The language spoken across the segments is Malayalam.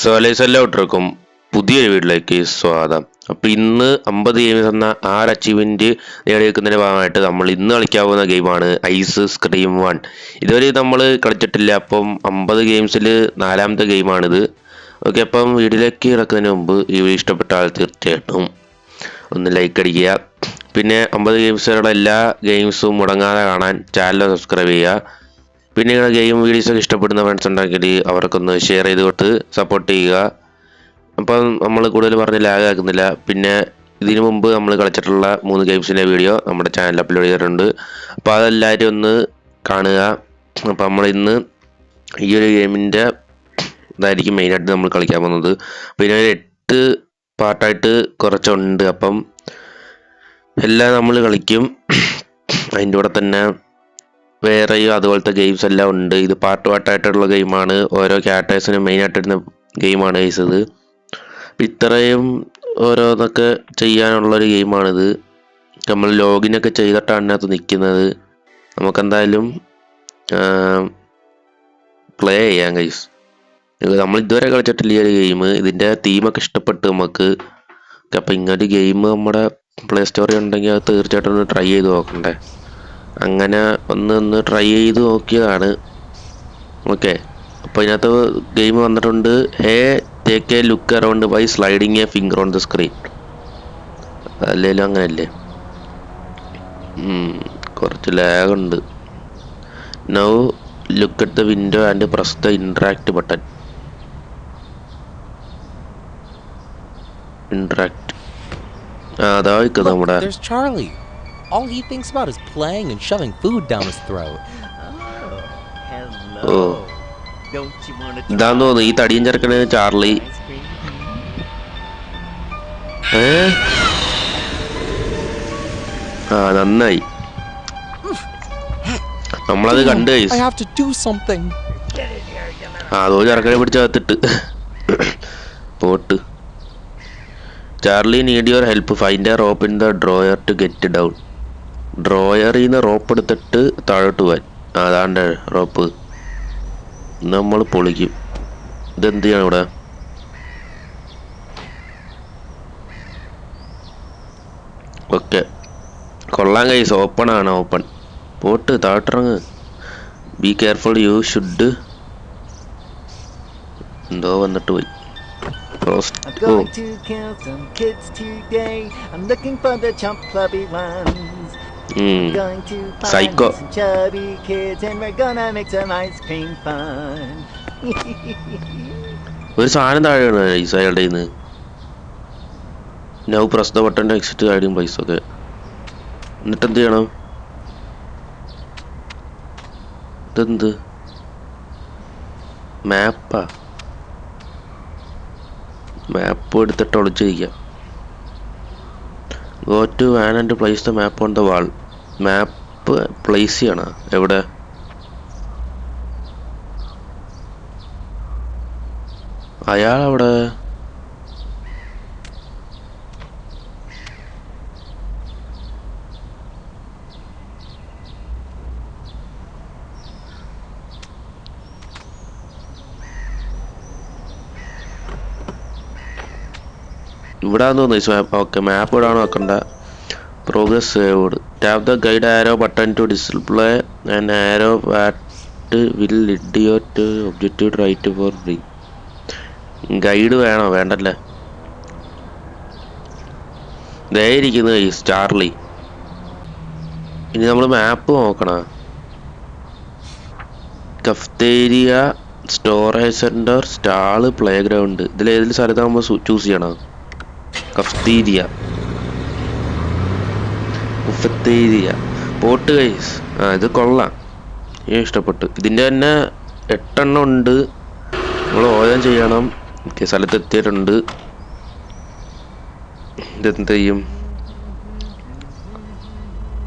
എല്ലാവർക്കും പുതിയൊരു വീട്ടിലേക്ക് സ്വാഗതം. അപ്പോൾ ഇന്ന് 50 ഗെയിംസ് എന്ന അച്ചീവ്മെന്റ് നേടിയെടുക്കുന്നതിന്റെ ഭാഗമായിട്ട് നമ്മൾ ഇന്ന് കളിക്കാവുന്ന ഗെയിമാണ് ഐസ് സ്ക്രീം 1. ഇതുവരെ നമ്മൾ കളിച്ചിട്ടില്ല. അപ്പം 50 ഗെയിംസിൽ 4ാമത്തെ ഗെയിമാണിത്. ഓക്കെ, അപ്പം വീഡിയോയിലേക്ക് കിടക്കുന്നതിന് മുമ്പ് ഈ വീഡിയോ ഇഷ്ടപ്പെട്ടാൽ തീർച്ചയായിട്ടും ഒന്ന് ലൈക്ക് അടിക്കുക. പിന്നെ 50 ഗെയിംസുകളുടെ എല്ലാ ഗെയിംസും മുടങ്ങാതെ കാണാൻ ചാനൽ സബ്സ്ക്രൈബ് ചെയ്യുക. പിന്നെ നിങ്ങളുടെ ഗെയിം വീഡിയോസൊക്കെ ഇഷ്ടപ്പെടുന്ന ഫ്രണ്ട്സ് ഉണ്ടെങ്കിൽ അവർക്കൊന്ന് ഷെയർ ചെയ്തുകൊണ്ട് സപ്പോർട്ട് ചെയ്യുക. അപ്പം നമ്മൾ കൂടുതൽ പറഞ്ഞ് ലാഗ് ആക്കുന്നില്ല. പിന്നെ ഇതിനു മുമ്പ് നമ്മൾ കളിച്ചിട്ടുള്ള 3 ഗെയിംസിൻ്റെ വീഡിയോ നമ്മുടെ ചാനലിൽ അപ്ലോഡ് ചെയ്തിട്ടുണ്ട്. അപ്പോൾ അതെല്ലാവരും ഒന്ന് കാണുക. അപ്പോൾ നമ്മൾ ഇന്ന് ഈ ഒരു ഗെയിമിൻ്റെ ഇതായിരിക്കും മെയിനായിട്ട് നമ്മൾ കളിക്കാൻ പോകുന്നത്. പിന്നെ ഒരു 8 പാർട്ടായിട്ട് കുറച്ചുണ്ട്. അപ്പം എല്ലാം നമ്മൾ കളിക്കും. അതിൻ്റെ കൂടെ തന്നെ വേറെയും അതുപോലത്തെ ഗെയിംസ് എല്ലാം ഉണ്ട്. ഇത് പാർട്ടായിട്ടുള്ള ഗെയിമാണ്. ഓരോ ക്യാരക്ടേഴ്സിനും മെയിനായിട്ടിരുന്ന ഗെയിമാണ് ഇത്. ഇത്രയും ഓരോന്നൊക്കെ ചെയ്യാനുള്ളൊരു ഗെയിമാണിത്. നമ്മൾ ലോഗിനൊക്കെ ചെയ്തിട്ടാണ് അതിനകത്ത് നിൽക്കുന്നത്. നമുക്കെന്തായാലും പ്ലേ ചെയ്യാം ഗൈസ്. നമ്മൾ ഇതുവരെ കളിച്ചിട്ടില്ല ഈ ഒരു ഗെയിം. ഇതിൻ്റെ തീമൊക്കെ ഇഷ്ടപ്പെട്ട് നമുക്ക്. അപ്പം ഇങ്ങനൊരു ഗെയിം നമ്മുടെ പ്ലേ സ്റ്റോറിൽ ഉണ്ടെങ്കിൽ അത് തീർച്ചയായിട്ടും ഒന്ന് ട്രൈ ചെയ്ത് നോക്കണ്ടേ. അങ്ങനെ ഒന്ന് ട്രൈ ചെയ്ത് നോക്കിയതാണ്. ഓക്കെ, അപ്പോൾ ഇതിനകത്ത് ഗെയിം വന്നിട്ടുണ്ട്. Take a look around by sliding a finger on the screen. അല്ലെങ്കിലും അങ്ങനെയല്ലേ. കുറച്ച് ലാഗുണ്ട്. Now look at the window and press the interact button. Interact അതാ നിൽക്കുന്നത് നമ്മുടെ. All he thinks about is playing and shoving food down his throat. Oh, hello. Don't you want to try? ഇതാന്ന് തോന്നുന്നു ഈ തടിയൻ ചെറുക്കന് ചാർലി. നന്നായി. നമ്മളത് കണ്ടു. I have to do something. അതോ ചെറുക്കനെ പിടിച്ചകത്തിട്ട് പോട്ട്. Charlie need your help. Find a rope in the drawer to get down. ഡ്രോയറിൽ നിന്ന് റോപ്പ് എടുത്തിട്ട് താഴോട്ട് പോവാൻ. അതാണ്ട് റോപ്പ്. നമ്മൾ പൊളിക്കും. ഇതെന്ത് ചെയ്യണം ഇവിടെ? ഓക്കെ, കൊള്ളാൻ കൈസ്. ഓപ്പൺ ആണ്. ഓപ്പൺ പോട്ട് താഴോട്ടിറങ്ങ്. Be careful, you should. എന്തോ വന്നിട്ട് പോയി. I'm going to kill some kids today. I'm looking for the chump clubby ones. I'm going to find some chubby kids and we're gonna make some ice cream fun. ഒരു സാധനം താഴെയാണ് ഐസ് അയാളുടെ കയ്യിൽ നിന്ന്. Now press the button to exit hiding place. Okay, എന്നിട്ട് എന്ത് ചെയ്യണം? ഇതെന്ത് മാപ്പാ? മാപ്പ് എടുത്തിട്ട് ഒളിച്ചിരിക്കാം. Go to van and place the map on the wall. Map place ചെയ്യണം. എവിടെ? അയാളവിടെ. ഇവിടെ തോന്നുന്നു. ഓക്കെ, മാപ്പ് ഇടാണ് വെക്കണ്ട. Progress saved. Tap the guide arrow button to display and arrow at will lead you to objective right for free. Guide വേണോ? വേണ്ടല്ലേ. ദേ ഇരിക്കുന്നു ഈ ചാർലി. ഇനി നമ്മൾ മാപ്പ് നോക്കണം. Cafeteria, storage center, stall, play ground. ഇതിലേതിൽ സ്ഥലത്ത് നമ്മൾ ചൂസ് ചെയ്യണം? കഫ്തേരിയ. പോട്ട് ഗൈസ്. ഇത് കൊള്ളാം, ഇഷ്ടപ്പെട്ടു. ഇതിൻ്റെ തന്നെ 8 എണ്ണം ഉണ്ട്. നമ്മൾ ഓരോന്നും ചെയ്യണം. ഓക്കെ, സ്ഥലത്തെത്തിയിട്ടുണ്ട്. ഇതെന്ത് ചെയ്യും?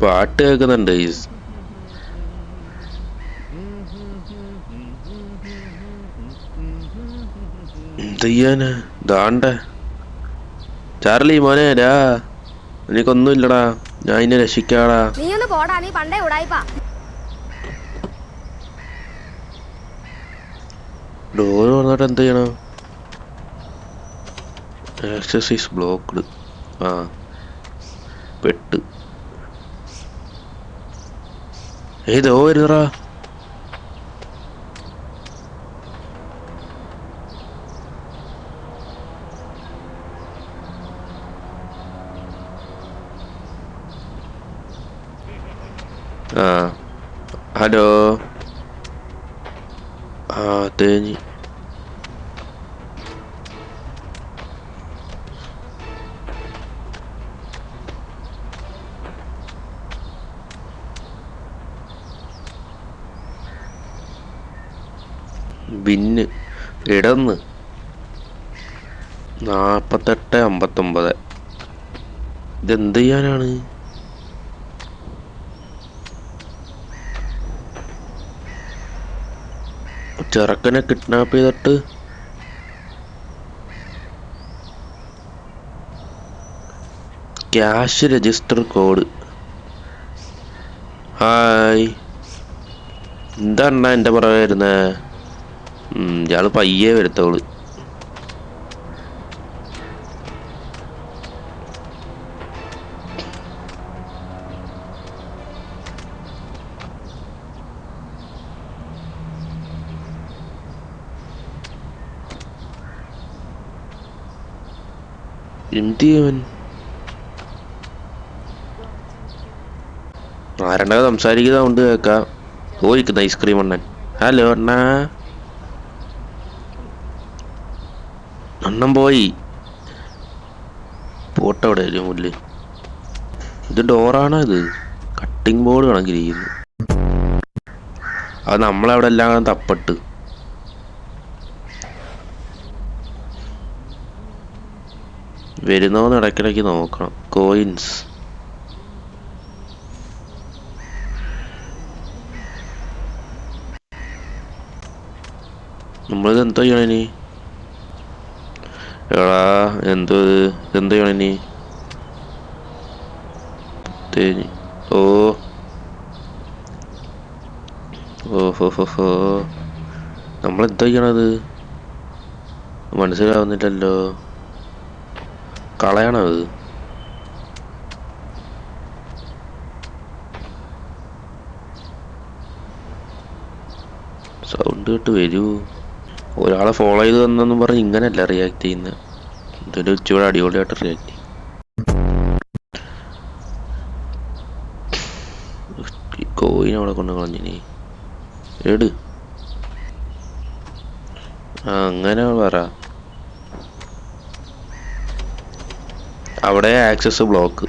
പാട്ട് കേൾക്കുന്നുണ്ട് ഗൈസ്. എന്ത് ചെയ്യാനാ? ദാണ്ടേ ചാർലി മോനെ, എനിക്കൊന്നുമില്ലടാ. ഞാൻ ഇന്നെ രക്ഷിക്കാടാ. ഡോറ് വന്നിട്ട് എന്ത് ചെയ്യണം? Access is blocked. ആ പെട്ട്. ഏതോ വരുന്നറാ. ആ ഹലോ. ആ തേഞ്ഞ്. ബിന്ന് ഇടന്ന് 48:59. ഇതെന്ത് ചെയ്യാനാണ്? ചെറുക്കനെ കിഡ്നാപ്പ് ചെയ്തിട്ട് ക്യാഷ് രജിസ്റ്റർ കോഡ്. ഹായ്, എന്താ എൻ്റെ പുറകെ വരുന്നേ? ഇയാള് പയ്യേ വരുത്തോള്. എന്ത് ചെയ്യവൻ? ആരണ്ട സംസാരിക്കുന്ന കൊണ്ട് കേക്കാം. പോയിക്കുന്ന ഐസ്ക്രീം അണ്ണൻ. ഹലോ അണ്ണാ. അണ്ണൻ പോയി. പോട്ടെ അവിടെ ഒരു മുല്ല്. ഇത് ഡോറാണോ? ഇത് കട്ടിംഗ് ബോർഡ് കണക്കിരിക്കുന്നു. അത് നമ്മളവിടെ എല്ലാം തപ്പട്ട്. വരുന്നോന്ന് ഇടയ്ക്കിടയ്ക്ക് നോക്കണം. കോയിൻസ്. നമ്മളിത് എന്തോ ചെയ്യണനി? എടാ എന്തോ എന്ത് ചെയ്യണനി? ഓ ഓഹോ നമ്മളെന്തോ ചെയ്യണത്? മനസ്സിലാവുന്നില്ലല്ലോ. കളയണത്? സൗണ്ട് കേട്ട് വരൂ. ഒരാളെ ഫോളോ ചെയ്ത് വന്നെന്നും പറഞ്ഞ് ഇങ്ങനെയല്ല റിയാക്ട് ചെയ്യുന്നത്. ഇതൊരു ഇച്ചിരി അടിപൊളിയായിട്ട് റിയാക്ട് ചെയ്യും. കോയിൻ അവിടെ കൊണ്ട് കളഞ്ഞിനി. എട്. അങ്ങനെ പറ. അവിടെ ആക്സസ് ബ്ലോക്ക്.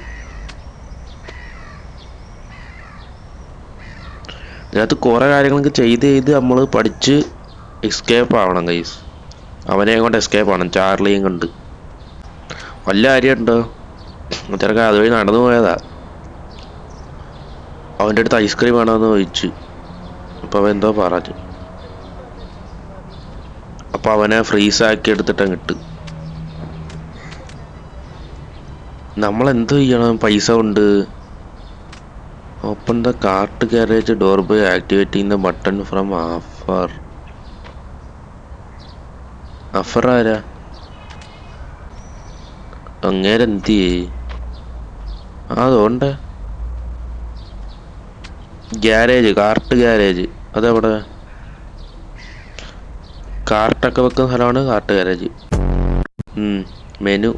ഇതിനകത്ത് കുറെ കാര്യങ്ങളൊക്കെ ചെയ്ത് നമ്മൾ പഠിച്ച് എസ്കേപ്പ് ആവണം ഗൈസ്. അവനെ കൊണ്ട് എസ്കേപ്പ് ആവണം. ചാർലിയും കൊണ്ട്. വല്ല കാര്യമുണ്ടോ? ചെറുക്കാൻ അതുവഴി നടന്നു പോയതാ. അവൻ്റെ അടുത്ത് ഐസ്ക്രീം വേണമെന്ന് ചോദിച്ചു. അപ്പം അവൻ എന്തോ പറഞ്ഞു. അപ്പം അവനെ ഫ്രീസാക്കി എടുത്തിട്ട് ഇട്ട്. നമ്മളെന്തോ ചെയ്യണം? പൈസ കൊണ്ട് open the cart garage door by activating the button from afar. Afar ആരാ? അങ്ങേരെന്ത് ചെയ്യേ? അതുകൊണ്ട് ഗ്യാരേജ്, കാർട്ട് ഗ്യാരേജ് അതെവിടെ? കാർട്ടൊക്കെ വെക്കുന്ന സ്ഥലമാണ് കാർട്ട് ഗ്യാരേജ്. മെനു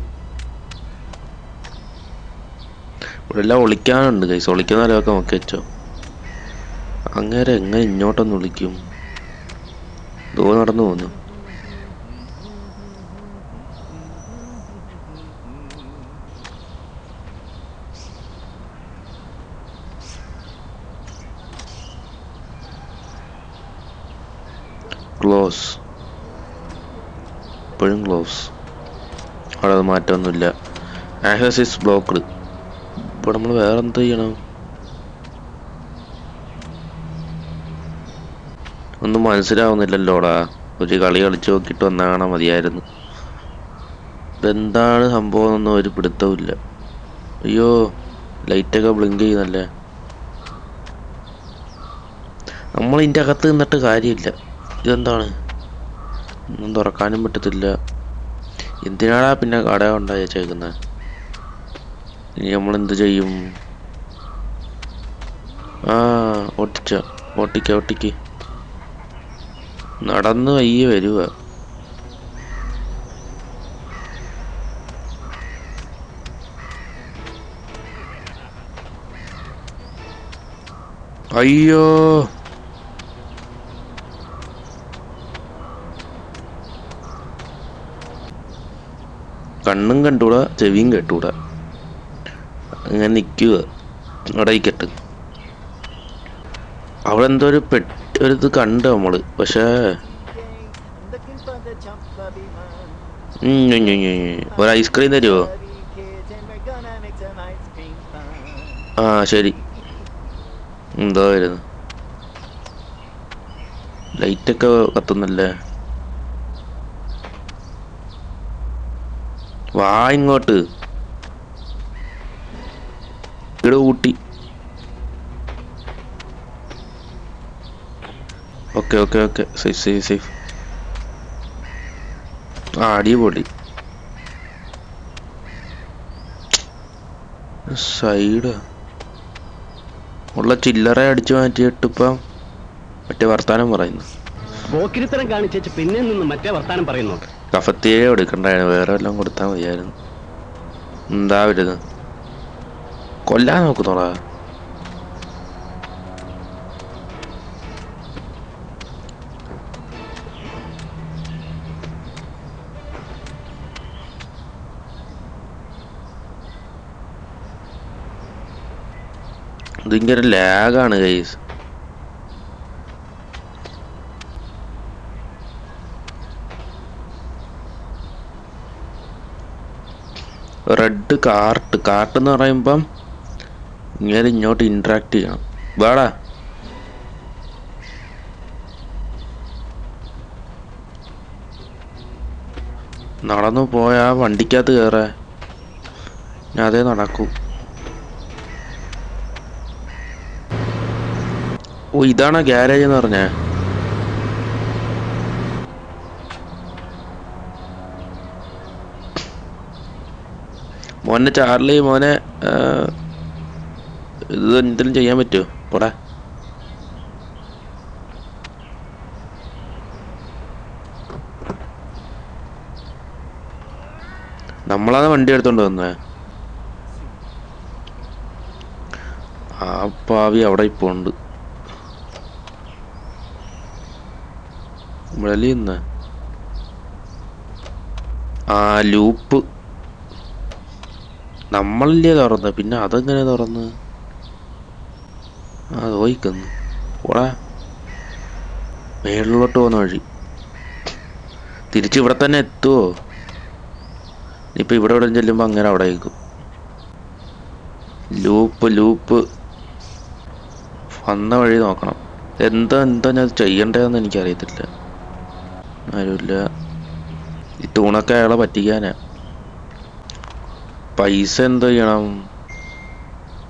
ഇവിടെ എല്ലാം ഒളിക്കാനുണ്ട് കൈസ്. ഒളിക്കുന്ന സ്ഥലമൊക്കെ നോക്കി വെച്ചോ. അങ്ങേരെ എങ്ങനെ ഇങ്ങോട്ടൊന്ന് വിളിക്കും? ദോ നടന്നു പോന്നു. ക്ലോസ്. ഇപ്പോഴും ക്ലോസ്. അവിടെ അത് മാറ്റമൊന്നുമില്ല. Access is blocked. ഇപ്പോൾ നമ്മൾ വേറെ എന്ത് ചെയ്യണം? ഒന്നും മനസ്സിലാവുന്നില്ലല്ലോടാ. ഒരു കളി കളിച്ച് നോക്കിയിട്ട് വന്നാണോ മതിയായിരുന്നു. ഇതെന്താണ് സംഭവം എന്നൊന്നും ഒരു പിടുത്തവുമില്ല. അയ്യോ, ലൈറ്റൊക്കെ ബ്ലിങ്ക് ചെയ്യുന്നല്ലേ. നമ്മൾ ഇതിൻ്റെ അകത്ത് നിന്നിട്ട് കാര്യമില്ല. ഇതെന്താണ്? ഒന്നും തുറക്കാനും പറ്റത്തില്ല. എന്തിനാടാ പിന്നെ കട ഉണ്ടായി വെച്ചേക്കുന്നത്? ഇനി നമ്മളെന്ത് ചെയ്യും? ആ ഓട്ടിക്ക് നടന്ന് വയ്യ വരുക. അയ്യോ, കണ്ണും കണ്ടൂടാ ചെവിയും കേട്ടൂടാ, അങ്ങനെ നിൽക്കുക. അവിടെ ഇരിക്കട്ട്. അവിടെ എന്തോ ഒരിത് കണ്ട് നമ്മള്. പക്ഷേ I'm looking for the chump clubby ones. ഒരു ഐസ്ക്രീം തരുമോ? Chubby kids and we're gonna make some ice cream fun. ആ ശരി. എന്തോ വരുന്നു. ലൈറ്റൊക്കെ കത്തുന്നല്ലേ. വാ ഇങ്ങോട്ട്. ഇവിടെ ഊട്ടി. Okay safe. ആ അടിപൊളി. സൈഡ് ഉള്ള ചില്ലറ അടിച്ചു മാറ്റിയിട്ട് ഇപ്പം മറ്റേ വർത്താനം പറയുന്നു. പോക്കിരിത്തരം കാണിച്ചു പിന്നെ നിന്ന് മറ്റേ വർത്താനം പറയുന്നു. കഫത്തേരിയ കൊടുക്കണ്ടായിരുന്നു, വേറെ വല്ലതും കൊടുത്താൽ മതിയായിരുന്നു. എന്താ വരുന്നത്? കൊല്ലാൻ നോക്കുന്നോടാ. ഇതിങ്ങനെ ലാഗാണ് ഗൈസ്. റെഡ് കാർട്ട് എന്ന് പറയുമ്പം ഇങ്ങനെ ഇങ്ങോട്ട് ഇന്ററാക്ട് ചെയ്യണം. വേടാ നടന്നു പോയാ വണ്ടിക്കകത്ത് കയറാ. ഞാൻ അതേ നടക്കൂ. ഓ ഇതാണോ ഗ്യാരേജ് എന്ന് പറഞ്ഞേ? മോനെ ചാർലി മോനെ, ഇത് എന്തെങ്കിലും ചെയ്യാൻ പറ്റുമോ? പോടാ. നമ്മളാണ് വണ്ടി എടുത്തോണ്ട് വന്നേ. ആ പാവി അവിടെ ഇപ്പൊ ഉണ്ട്. വെളിയുന്ന ആ ലൂപ്പ് നമ്മളല്ലേ തുറന്ന്, പിന്നെ അതെങ്ങനെ തുറന്ന്? ആ ചോദിക്കുന്നു. പോടാ. മേളിലോട്ട് പോകുന്ന വഴി തിരിച്ച് ഇവിടെ തന്നെ എത്തുവോ? ഇപ്പൊ ഇവിടെ ചെല്ലുമ്പോ അങ്ങനെ അവിടെ ആയിരിക്കും. ലൂപ്പ് വന്ന വഴി നോക്കണം. എന്താ ഞാൻ ചെയ്യണ്ടതെന്ന് എനിക്കറിയത്തില്ല. ആരുമില്ല. ഈ തൂണൊക്കെ അയാളെ പറ്റിക്കാനാ. പൈസ എന്തോ ചെയ്യണം?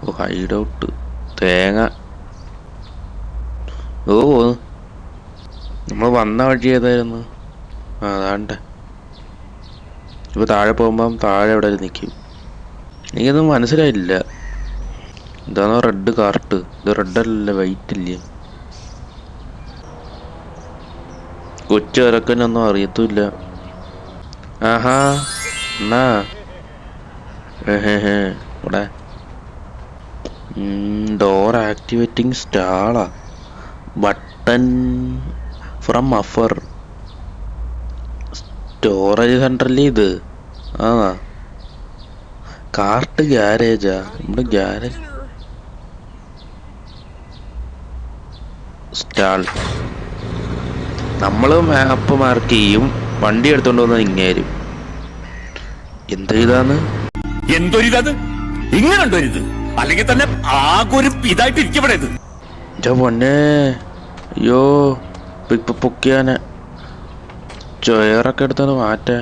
ഓ ഹൈഡ് ഔട്ട് തേങ്ങ. ഓ നമ്മൾ വന്ന വഴി ഏതായിരുന്നു? അതാണ്ട് ഇപ്പൊ താഴെ പോകുമ്പം താഴെ എവിടെ നിൽക്കും. എനിക്കൊന്നും മനസ്സിലായില്ല. എന്താണോ റെഡ് കാർട്ട്? ഇത് റെഡല്ല, വൈറ്റ് ഇല്ലേ? കൊച്ചു ഇറക്കനൊന്നും അറിയത്തുമില്ല. ആഹാ എന്നാ ഇവിടെ ഡോർ ആക്ടിവേറ്റിംഗ് സ്റ്റാളാ. ബട്ടൺ ഫ്രം അഫർ സ്റ്റോറേജ് സെന്ററിൽ. ഇത് ആ കാർട്ട് ഗ്യാരേജാ. നമ്മുടെ ഗ്യാരേജ് സ്റ്റാൾ. നമ്മള് മാപ്പ് മാർക്ക് ചെയ്യും. വണ്ടി എടുത്തോണ്ട് വന്നത് ഇങ്ങേരും. എന്തൊരിതാന്ന്? എന്തൊരിത്? ഇങ്ങനെണ്ടൊരിത്? അല്ലെങ്കിൽ തന്നെ ആകെ ഒരു ഇതായിട്ട് ഇരിക്കപ്പെടെ ഇത്. പൊന്നെ അയ്യോ, ഇപ്പൊ പൊക്കിയാനെ ചോയറൊക്കെ എടുത്തൊന്ന് മാറ്റേ.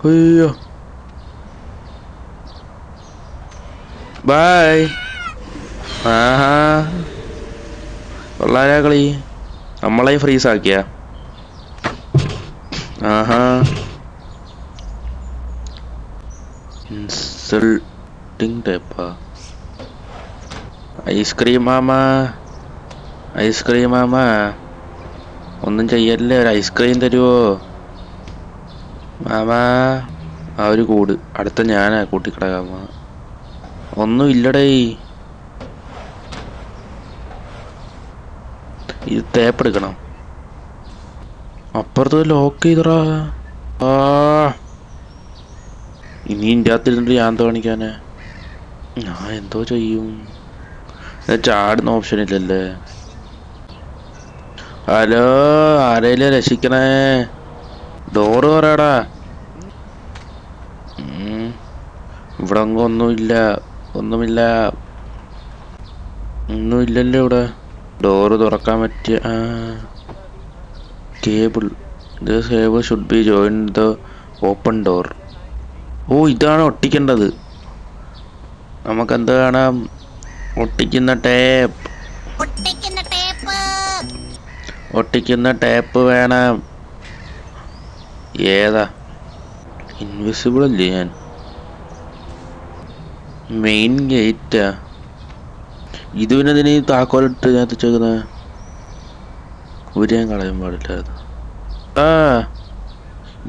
അയ്യോ ബായ്. ആഹാ കൊള്ളാരാ കളി. നമ്മളെ ഫ്രീസ് ആക്കിയ. ആഹാ ഇൻസൾട്ടിങ് ടൈപ്പാ. ഐസ്ക്രീം മാമ ഒന്നും ചെയ്യല്ലേ, ഒരു ഐസ്ക്രീം തരുവോ മാമ? ആ ഒരു കൂട് അടുത്ത ഞാനാ കൂട്ടിക്കിടക്കാമ. ഒന്നും ഇല്ലടേ. ഇത് തേപ്പെടുക്കണം. അപ്പുറത്ത് ലോക്ക് ചെയ്തറാ. ആ ഇനി ഇതിൻ്റെ അകത്തിരുന്നിട്ട് ഞാൻ എന്താ കാണിക്കാന്? ഞാൻ എന്തോ ചെയ്യും? ചാടുന്ന ഓപ്ഷൻ ഇല്ലല്ലേ. ഹലോ, ആരേലും രക്ഷിക്കണേ. ഡോറ് പറയാടാ. ഇവിടെ അങ്ങ് ഒന്നുമില്ലല്ലോ ഇവിടെ. ഡോറ് തുറക്കാൻ പറ്റിയ cable. This cable should be join the open door. ഓ ഇതാണ് ഒട്ടിക്കേണ്ടത്. നമുക്കെന്ത് കാണാം? ഒട്ടിക്കുന്ന ടേപ്പ് വേണം. ഏതാ? ഇൻവിസിബിൾ അല്ലേ ഞാൻ? മെയിൻ ഗേറ്റാ ഇത്. പിന്നെ ഇതിന് താക്കോലിട്ട് ഞാൻ വെച്ചേക്കുന്നത്. ഉരിയാൻ കളയാൻ പാടില്ല അത്.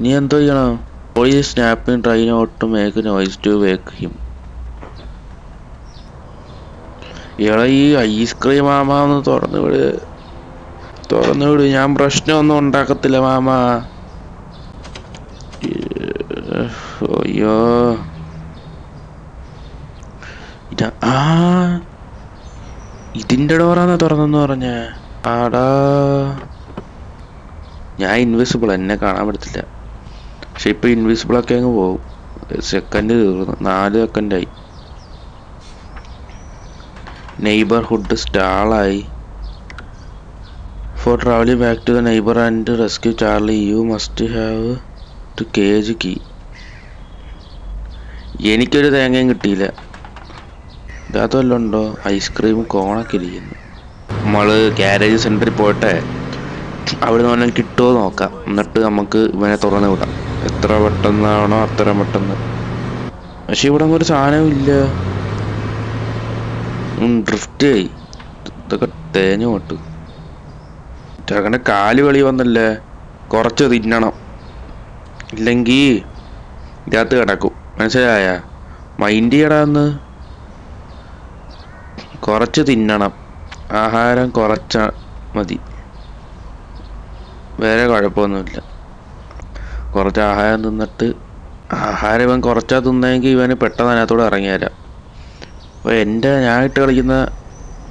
നീ എന്തോ ചെയ്യണം? പോയി snapping try not to make noise to wake him. ഇയാളെ ഈ ഐസ്ക്രീം മാമ ഒന്ന് തുറന്നു വിട്. ഞാൻ പ്രശ്നമൊന്നും ഉണ്ടാക്കത്തില്ല മാമ. അയ്യോ ഇതിന്റെ ഡോറാന്ന് തുറന്നെന്ന് പറഞ്ഞേ. ആടാ ഞാൻ ഇൻവിസിബിൾ, എന്നെ കാണാൻ പറ്റത്തില്ല. പക്ഷെ ഇപ്പൊ ഇൻവിസിബിളൊക്കെ അങ്ങ് പോകും. സെക്കൻഡ് തീർന്നു. 4 സെക്കൻഡായി. നെയ്ബർഹുഡ് സ്റ്റാളായി. For travelling back to the neighbour and rescue Charlie you must have to cage key. എനിക്കൊരു തേങ്ങയും കിട്ടിയില്ല. ഇതിനകത്ത് വല്ലതും ഉണ്ടോ? ഐസ്ക്രീം കോണൊക്കെ ഇരിക്കുന്നു. നമ്മള് ഗ്യാരേജ് സെന്ററിൽ പോട്ടെ, അവിടെ നിന്ന് വല്ലതും കിട്ടുമോ നോക്കാം. എന്നിട്ട് നമുക്ക് ഇവനെ തുറന്ന് വിടാം. എത്ര പെട്ടെന്നാണോ അത്ര പെട്ടെന്ന്. പക്ഷെ ഇവിടെ ഒരു സാധനവും ഇല്ല. ഡ്രിഫ്റ്റ് ആയി. ഇതൊക്കെ തേഞ്ഞു പോട്ട്. ചകന്റെ കാല് വെളി വന്നല്ലേ. കുറച്ച് തിന്നണം, ഇല്ലെങ്കിൽ ഇതിനകത്ത് കിടക്കും. മനസ്സിലായ? മൈൻഡ് ചെയ്യടാന്ന്. കുറച്ച് തിന്നണം. ആഹാരം കുറച്ച മതി, വേറെ കുഴപ്പമൊന്നുമില്ല. കുറച്ച് ആഹാരം തിന്നിട്ട്, ആഹാരം ഇവൻ കുറച്ചാ തിന്നെങ്കിൽ ഇവന് പെട്ടെന്ന് അതിനകത്തൂടെ ഇറങ്ങിത്തരാം. അപ്പോൾ ഞാനിട്ട് കളിക്കുന്ന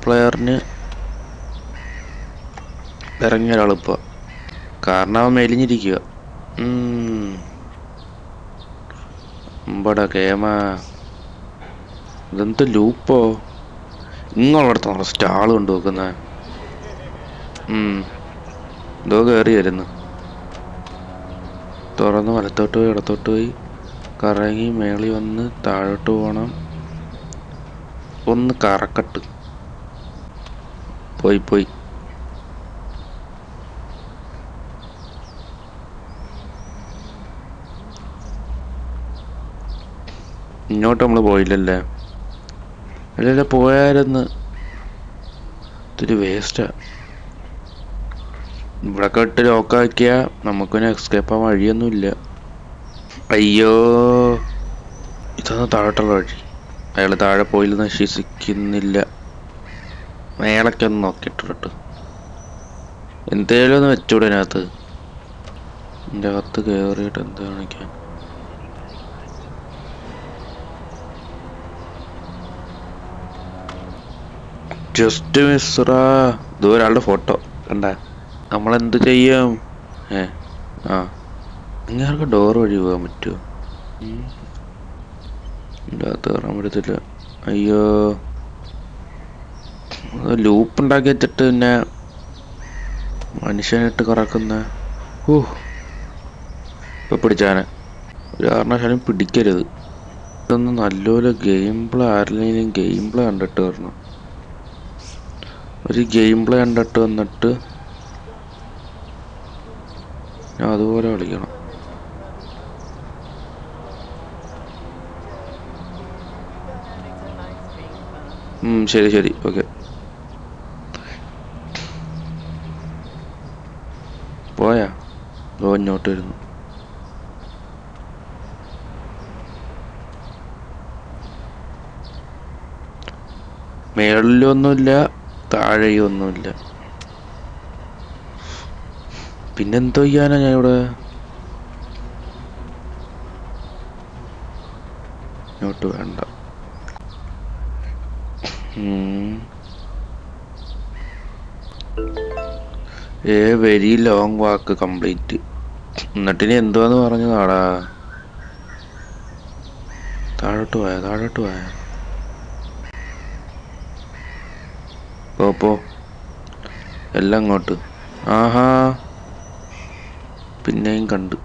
പ്ലെയറിന് ഇറങ്ങിയ ഒരാളിപ്പോൾ, കാരണം അവൻ മെലിഞ്ഞിരിക്കുക. ഇവിടെ കേമാ ഇതെന്ത് ലൂപ്പോ? ഇങ്ങോട്ടടുത്താണോ സ്റ്റാള് കൊണ്ട് വെക്കുന്ന? എന്തോ കയറി വരുന്നു. തുറന്ന് വലത്തോട്ട് പോയി ഇടത്തോട്ട് പോയി കറങ്ങി മേളി വന്ന് താഴോട്ട് പോകണം. ഒന്ന് കറക്കട്ട്. പോയി ഇങ്ങോട്ട് നമ്മൾ പോയില്ലല്ലേ? അല്ലല്ല പോയായിരുന്നു. ഇത്തിരി വേസ്റ്റാ. ഇവിടൊക്കെ ഇട്ട് ലോക്കാക്കിയാൽ നമുക്കിനെ എസ്കേപ്പ് ആവാൻ വഴിയൊന്നുമില്ല. അയ്യോ, ഇതൊന്ന് താഴോട്ടുള്ള വഴി. അയാൾ താഴെ പോയില്ലെന്ന് വിശ്വസിക്കുന്നില്ല. മേളൊക്കെ ഒന്ന് നോക്കിയിട്ടിട്ട് എന്തേലും ഒന്ന് വെച്ചൂടെ അതിനകത്ത്. എൻ്റെ അകത്ത് കയറിയിട്ട് എന്താ കാണിക്കാൻ? ജസ്റ്റ് മിസ്റാ. ഇത് ഒരാളുടെ ഫോട്ടോ കണ്ട. നമ്മളെന്ത് ചെയ്യാം? നിങ്ങൾക്ക് ഡോർ വഴി പോകാൻ പറ്റുമോ? എൻ്റെ അകത്ത് കയറാൻ പറ്റത്തില്ല. അയ്യോ, ലൂപ്പ് ഉണ്ടാക്കി വെച്ചിട്ട് പിന്നെ മനുഷ്യനായിട്ട് കറക്കുന്ന. ഇപ്പൊ പിടിച്ചാനെ ഒരു കാരണവശാലും പിടിക്കരുത്. ഇതൊന്ന് നല്ലപോലെ ഗെയിം പ്ലേ ആരെങ്കിലും ഗെയിം പ്ലേ കണ്ടിട്ട് വരണം. ഒരു ഗെയിം പ്ലേ കണ്ടിട്ട് വന്നിട്ട് ഞാൻ അതുപോലെ കളിക്കണം. ശരി ശരി ഓക്കെ. പോയാ ഇങ്ങോട്ട് വരുന്നു. മേളിലൊന്നുമില്ല, താഴെയൊന്നുമില്ല. പിന്നെന്തോ ചെയ്യാനാ ഞാൻ ഇവിടെ? ഇങ്ങോട്ട് വേണ്ട. Very long walk complete. എന്നിട്ടിനി എന്തുവാന്ന് പറഞ്ഞതാടാ? താഴോട്ട് പോയ പോ എല്ലാം അങ്ങോട്ട്. ആഹാ, പിന്നെയും കണ്ട്.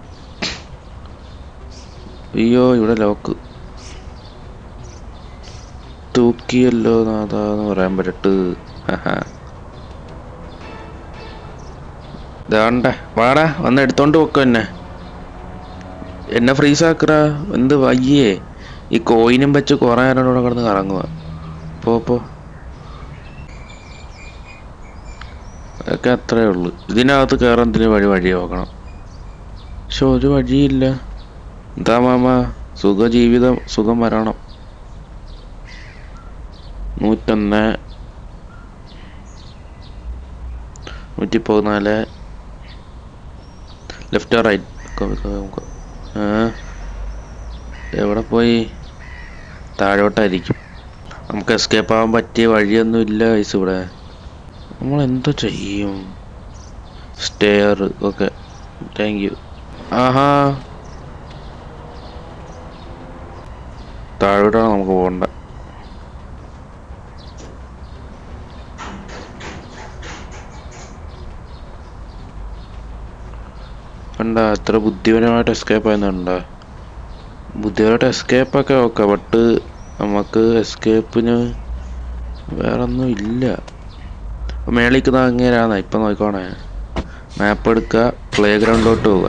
അയ്യോ, ഇവിടെ ലോക്ക് തൂക്കിയല്ലോ നാഥാന്ന് പറയാൻ പറ്റട്ട്. ഇതാണ്ടേ, വാടാ വന്ന് എടുത്തോണ്ട് പോക്കോ. എന്നെ ഫ്രീസാക്കടാ. എന്ത് വയ്യേ? ഈ കോയിനും വെച്ച് കുറെ നേരം ഇവിടെ കിടന്ന് കറങ്ങുക. പോ അതൊക്കെ അത്രേ ഉള്ളു. ഇതിനകത്ത് കയറാൻ വഴി നോക്കണം. പക്ഷെ ഒരു വഴിയില്ല. എന്താ മാമ, സുഖജീവിതം സുഖം വരണം. 101 114 ലെഫ്റ്റ് റൈറ്റ്. എവിടെ പോയി? താഴോട്ടായിരിക്കും. നമുക്ക് എസ്കേപ്പ് ആവാൻ പറ്റിയ വഴിയൊന്നും ഇല്ല ഗൈസ് ഇവിടെ. നമ്മൾ എന്തോ ചെയ്യും? Stair okay, thank you. ആഹാ, താഴോട്ടാണ് നമുക്ക് പോകണ്ട. കണ്ട, എത്ര ബുദ്ധിപരമായിട്ട് എസ്കേപ്പ് ആയിരുന്നുണ്ടോ? ബുദ്ധിപരമായിട്ട് എസ്കേപ്പൊക്കെ ഓക്കെ, ബട്ട് നമുക്ക് എസ്കേപ്പിന് വേറൊന്നും ഇല്ല. മേളിക്കുന്ന അങ്ങനെയാണോ? ഇപ്പം നോക്കണേ, മാപ്പ് എടുക്കുക, പ്ലേ ഗ്രൗണ്ടിലോട്ട് പോവുക.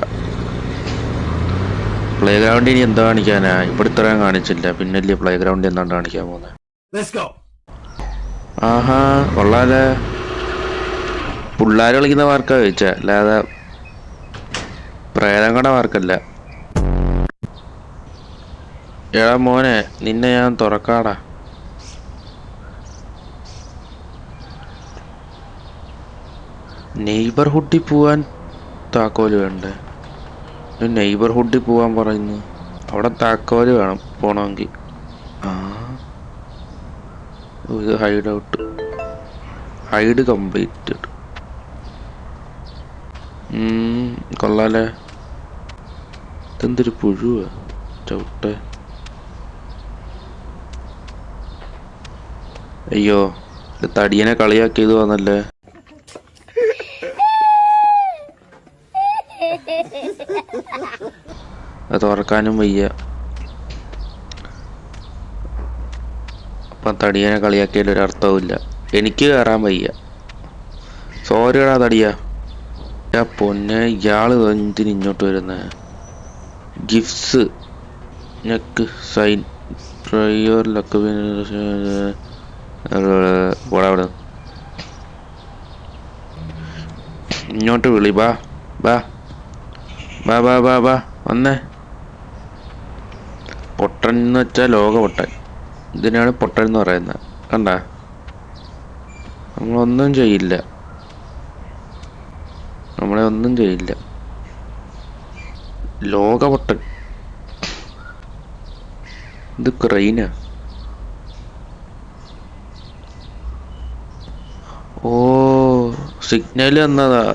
പ്ലേ ഗ്രൗണ്ടിൽ ഇനി എന്താ കാണിക്കാനാ? ഇവിടെ ഇത്രയും കാണിച്ചില്ല, പിന്നല്ലേ പ്ലേ ഗ്രൗണ്ടിൽ എന്താണ്ട് കാണിക്കാൻ പോകുന്നത്. ആഹാ, കൊള്ളാലേ. പിള്ളേർ കളിക്കുന്ന മാർക്കാ ചോദിച്ചാ, അല്ലാതെ പ്രേതങ്ങളുടെ മാർക്കല്ല. എടാ മോനെ, നിന്നെ ഞാൻ തുറക്കാടാ. നെയ്ബർഹുഡിൽ പോവാൻ താക്കോല് വേണ്ടേ? നെയ്ബർഹുഡിൽ പോവാൻ പറയുന്നു. അവിടെ താക്കോല് വേണം പോണമെങ്കിൽ. ഇത് ഹൈഡ് ഔട്ട്, ഹൈഡ് കംപ്ലീറ്റഡ്. കൊള്ളാലേ. ഇതെന്തൊരു പുഴുവാ ചവിട്ടെ. അയ്യോ, തടിയനെ കളിയാക്കിയത് വന്നല്ലേ. അത് തുറക്കാനും വയ്യ. അപ്പം തടിയനെ കളിയാക്കിയതിൽ ഒരർത്ഥവും ഇല്ല. എനിക്ക് കയറാൻ വയ്യ. സോറിയടാ തടിയ. പൊന്നെ, ഇയാള് എന്തിന് ഇങ്ങോട്ട് വരുന്നേ? Gifts neck sign prayer luck അവിടെ ഇങ്ങോട്ട് വിളി. ബാ ബാ ബാ ബാ ബാ ബാ വന്നേ. പൊട്ടൻ എന്ന് വെച്ചാൽ ലോക പൊട്ടൻ. ഇതിനാണ് പൊട്ടൻ എന്ന് പറയുന്നത്. കണ്ട, നമ്മളൊന്നും ചെയ്യില്ല, നമ്മളെ ഒന്നും ചെയ്യില്ല. ലോക പൊട്ടൻ. ഇത് ക്രെയിനാ. ഓ, സിഗ്നൽ തന്നതാ.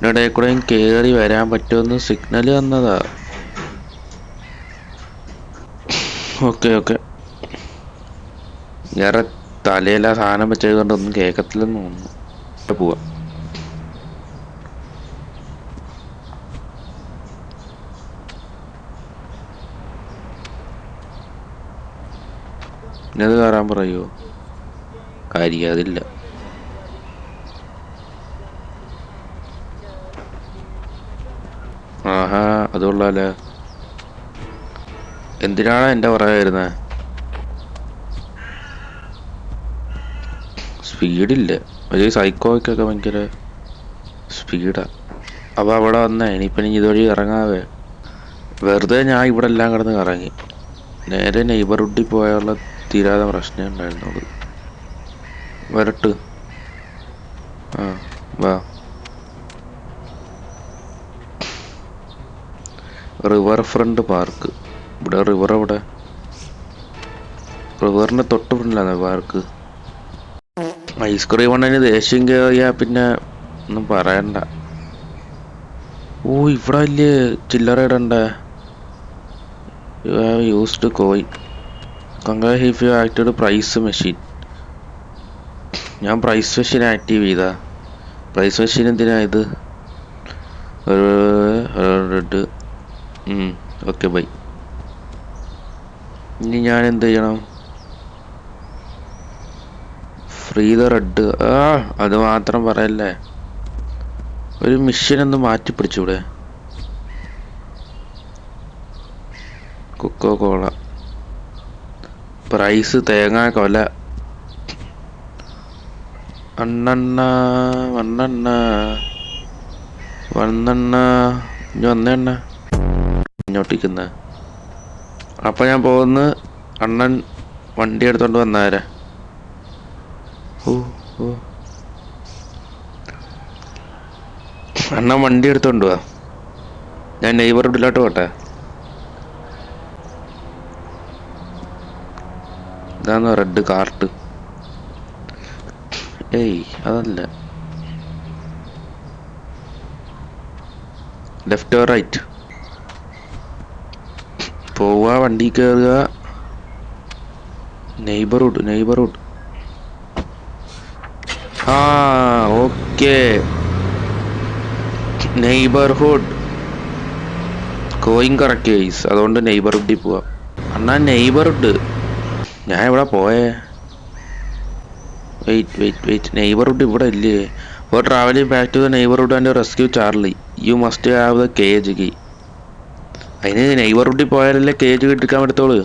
ഇടയിൽ കൂടെ കയറി വരാൻ പറ്റുമെന്ന് സിഗ്നൽ തന്നതാ. Okay okay. വേറെ തലയില സാധനം വെച്ചതുകൊണ്ട് ഒന്നും കേൾക്കത്തില്ലെന്ന് തോന്നുന്നു. പോവാ. പിന്നെ അത് കയറാൻ പറയുമോ? കാര്യം അതില്ല. ആഹാ, അത് കൊള്ളാലോ. എന്തിനാണ് എൻ്റെ പുറകെ വരുന്നത്? സ്പീഡില്ല. ഒരു സൈക്കോയ്ക്കൊക്കെ ഭയങ്കര സ്പീഡാ. അപ്പോൾ അവിടെ വന്നേ ഇനിയിപ്പം ഇതുവഴി ഇറങ്ങാവേ. വെറുതെ ഞാൻ ഇവിടെ എല്ലാം കിടന്ന് കറങ്ങി. നേരെ നെയ്ബർഹുഡിൽ പോയുള്ള തീരാതെ പ്രശ്നം ഉണ്ടായിരുന്നുള്ളൂ. വരട്ട്. ആ വാ. River front park. ഇവിടെ റിവർ എവിടെ? റിവറിൻ്റെ തൊട്ട് ഫ്രണ്ടിലാണ് പാർക്ക്. ഐസ്ക്രീം കൊണ്ടതിന് ദേഷ്യം കയറിയാൽ പിന്നെ ഒന്നും പറയണ്ട. ഓ, ഇവിടെ വലിയ ചില്ലറ ഇടണ്ടേ? You have used coin. Congrat if you acted prize machine. ഞാൻ പ്രൈസ് മെഷീൻ ആക്റ്റീവ് ചെയ്താ. പ്രൈസ് മെഷീൻ എന്തിനാ ഇത്? റെഡ്. Okay bye. ഇനി ഞാൻ എന്ത് ചെയ്യണം? Free the red. അത് മാത്രം പറയല്ലേ. ഒരു മിഷൻ ഒന്ന് മാറ്റി പിടിച്ചൂടെ? കൊക്കോ കോള. പ്രൈസ് തേങ്ങാ കൊല. അണ്ണെണ്ണ വണ്ണെണ്ണ വന്നെണ്ണ. ഇനി വന്നെണ്ണ ഇങ്ങോട്ടിക്കുന്ന. അപ്പം ഞാൻ പോകുന്നു. അണ്ണൻ വണ്ടി എടുത്തോണ്ട് വന്നാരെ. ഓ ഓ, അണ്ണൻ വണ്ടി എടുത്തോണ്ട് പോവാ. ഞാൻ നെയ്ബർഹുഡിലോട്ട് പോട്ടെ. ഇതാന്ന് റെഡ് കാർട്ട്. ഏയ് അതല്ല. Left or right? പോവാ, വണ്ടി കയറുക. നെയ്ബർഹുഡ്. ആ okay. Neighbourhood coin correct case. അതുകൊണ്ട് നെയ്ബർഹുഡിൽ പോവാം. അണ്ണാ നെയ്ബർഹുഡ്. ഞാൻ ഇവിടെ പോയേ? വെയിറ്റ്. നെയ്ബർഹുഡ് ഇവിടെ ഇല്ലേ? For travelling back to the neighbourhood and rescue Charlie you must have the cage key. അതിന് നെയ്ബർഹുഡിൽ പോയാലല്ലേ കേജ് എടുക്കാൻ പറ്റത്തോളൂ.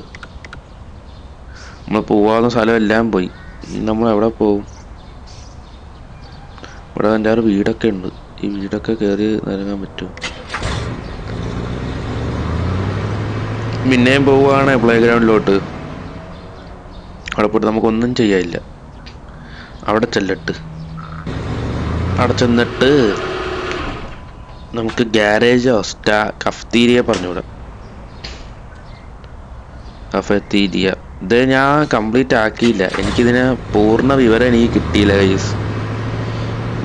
നമ്മൾ പോവാവുന്ന സ്ഥലം എല്ലാം പോയി. നമ്മൾ എവിടെ പോവും? ഇവിടെ 5-6 വീടൊക്കെ ഉണ്ട്. ഈ വീടൊക്കെ കയറി നിറങ്ങാൻ പറ്റുമോ? പിന്നെയും പോവുകയാണ് പ്ലേ ഗ്രൗണ്ടിലോട്ട്. അവിടെ പോയിട്ട് നമുക്കൊന്നും ചെയ്യാനില്ല. അവിടെ ചെന്നിട്ട് നമുക്ക് ഗ്യാരേജോ കഫ്തീരിയ പറഞ്ഞുകൂടാ. കഫത്തീരിയ. ഇത് ഞാൻ കംപ്ലീറ്റ് ആക്കിയില്ല. എനിക്കിതിന് പൂർണ്ണ വിവരം എനിക്ക് കിട്ടിയില്ല ഗൈസ്.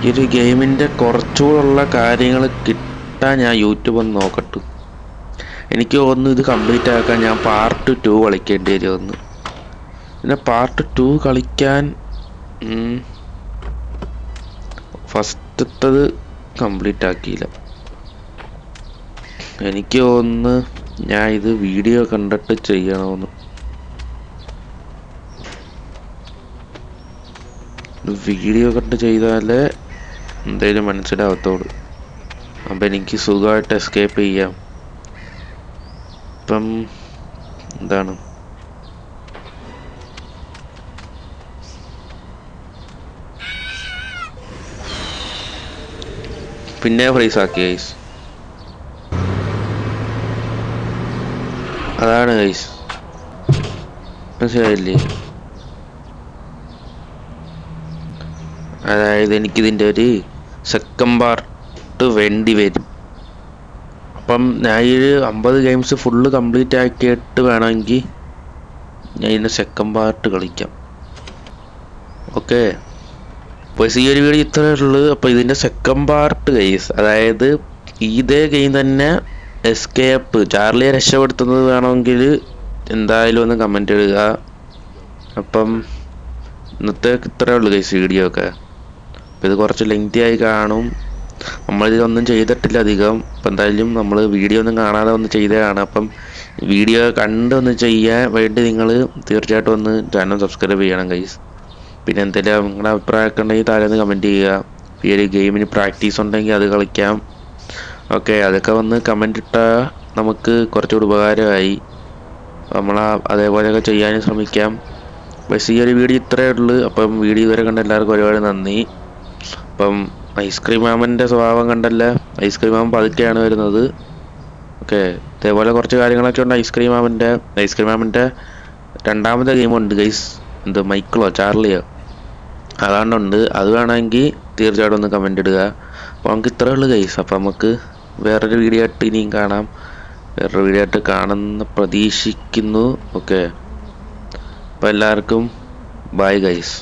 ഈ ഒരു ഗെയിമിൻ്റെ കുറച്ചുകൂടെയുള്ള കാര്യങ്ങൾ കിട്ടാൻ ഞാൻ യൂട്യൂബ് ഒന്ന് നോക്കട്ടു. എനിക്ക് തോന്നുന്നു ഇത് കംപ്ലീറ്റ് ആക്കാൻ ഞാൻ പാർട്ട് 2 കളിക്കേണ്ടി വരുമെന്ന്. പിന്നെ പാർട്ട് 2 കളിക്കാൻ ഫസ്റ്റത്തത് കംപ്ലീറ്റ് ആക്കിയില്ല. എനിക്ക് തോന്നുന്നു ഞാൻ ഇത് വീഡിയോ കണ്ടിട്ട് ചെയ്യണമെന്ന്. വീഡിയോ കണ്ട് ചെയ്താലേ എന്തായാലും മനസ്സിലാവത്തോളൂ. അപ്പം എനിക്ക് സുഖമായിട്ട് എസ്കേപ്പ് ചെയ്യാം. ഇപ്പം എന്താണ് പിന്നെ ഫ്രീസ് ആക്കി ഗൈസ്. അതാണ് ഗൈസ്, മനസ്സിലായില്ലേ? അതായത് എനിക്കിതിൻ്റെ ഒരു സെക്കൻഡ് പാർട്ട് വേണ്ടി വരും. അപ്പം ഞാൻ ഈ 50 ഗെയിംസ് ഫുള്ള് കംപ്ലീറ്റ് ആക്കിയിട്ട് വേണമെങ്കിൽ ഞാൻ ഇതിൻ്റെ സെക്കൻഡ് പാർട്ട് കളിക്കാം. ഓക്കെ, അപ്പോൾ ഈ ഒരു വീഡിയോ ഇത്രയേ ഉള്ളൂ. അപ്പോൾ ഇതിൻ്റെ സെക്കൻഡ് പാർട്ട് ഗെയിംസ്, അതായത് ഇതേ ഗെയിം തന്നെ എസ്കേപ്പ് ചാർലിയെ രക്ഷപ്പെടുത്തുന്നത് വേണമെങ്കിൽ എന്തായാലും ഒന്ന് കമൻറ്റ് ഇടുക. അപ്പം ഇന്നത്തെ ഇത്രയേ ഉള്ളൂ ഗെയ്സ് വീഡിയോ ഒക്കെ. അപ്പോൾ ഇത് കുറച്ച് ലെങ്തി ആയി കാണും. നമ്മളിതൊന്നും ചെയ്തിട്ടില്ല അധികം. അപ്പം എന്തായാലും നമ്മൾ വീഡിയോ ഒന്നും കാണാതെ ഒന്ന് ചെയ്തതാണ്. അപ്പം വീഡിയോ കണ്ടൊന്ന് ചെയ്യാൻ വേണ്ടി നിങ്ങൾ തീർച്ചയായിട്ടും ഒന്ന് ചാനൽ സബ്സ്ക്രൈബ് ചെയ്യണം ഗൈസ്. പിന്നെ എന്തെങ്കിലും നിങ്ങളുടെ അഭിപ്രായമൊക്കെ ഉണ്ടെങ്കിൽ താഴെ ഒന്ന് കമൻറ്റ് ചെയ്യുക. ഈ ഒരു ഗെയിമിന് പ്രാക്ടീസ് ഉണ്ടെങ്കിൽ അത് കളിക്കാം. ഓക്കെ, അതൊക്കെ വന്ന് കമൻ്റ് ഇട്ടാൽ നമുക്ക് കുറച്ചുകൂടി ഉപകാരമായി. നമ്മൾ അതേപോലെയൊക്കെ ചെയ്യാനും ശ്രമിക്കാം. പക്ഷേ ഈ ഒരു വീഡിയോ ഇത്രയേ ഉള്ളൂ. അപ്പം വീഡിയോ ഇതുവരെ കണ്ട എല്ലാവർക്കും ഒരുപാട് നന്ദി. അപ്പം ഐസ്ക്രീം മാമൻ്റെ സ്വഭാവം കണ്ടല്ല, ഐസ്ക്രീം മാമൻ പതുക്കെയാണ് വരുന്നത്. ഓക്കെ, ഇതേപോലെ കുറച്ച് കാര്യങ്ങളൊക്കെ ഉണ്ട്. ഐസ്ക്രീം മാമൻ്റെ രണ്ടാമത്തെ ഗെയിമുണ്ട് ഗൈസ്. മൈക്കിളോ ചാർലിയോ അതാണ്ടുണ്ട്. അത് വേണമെങ്കിൽ തീർച്ചയായിട്ടും ഒന്ന് കമൻ്റ് ഇടുക. അപ്പോൾ നമുക്ക് ഇത്രയേ ഉള്ളൂ ഗൈസ്. അപ്പോൾ നമുക്ക് വേറൊരു വീഡിയോ ആയിട്ട് ഇനിയും കാണാം. വേറൊരു വീഡിയോ ആയിട്ട് കാണുന്ന പ്രതീക്ഷിക്കുന്നു. ഓക്കെ, അപ്പോൾ എല്ലാവർക്കും ബൈ ഗൈസ്.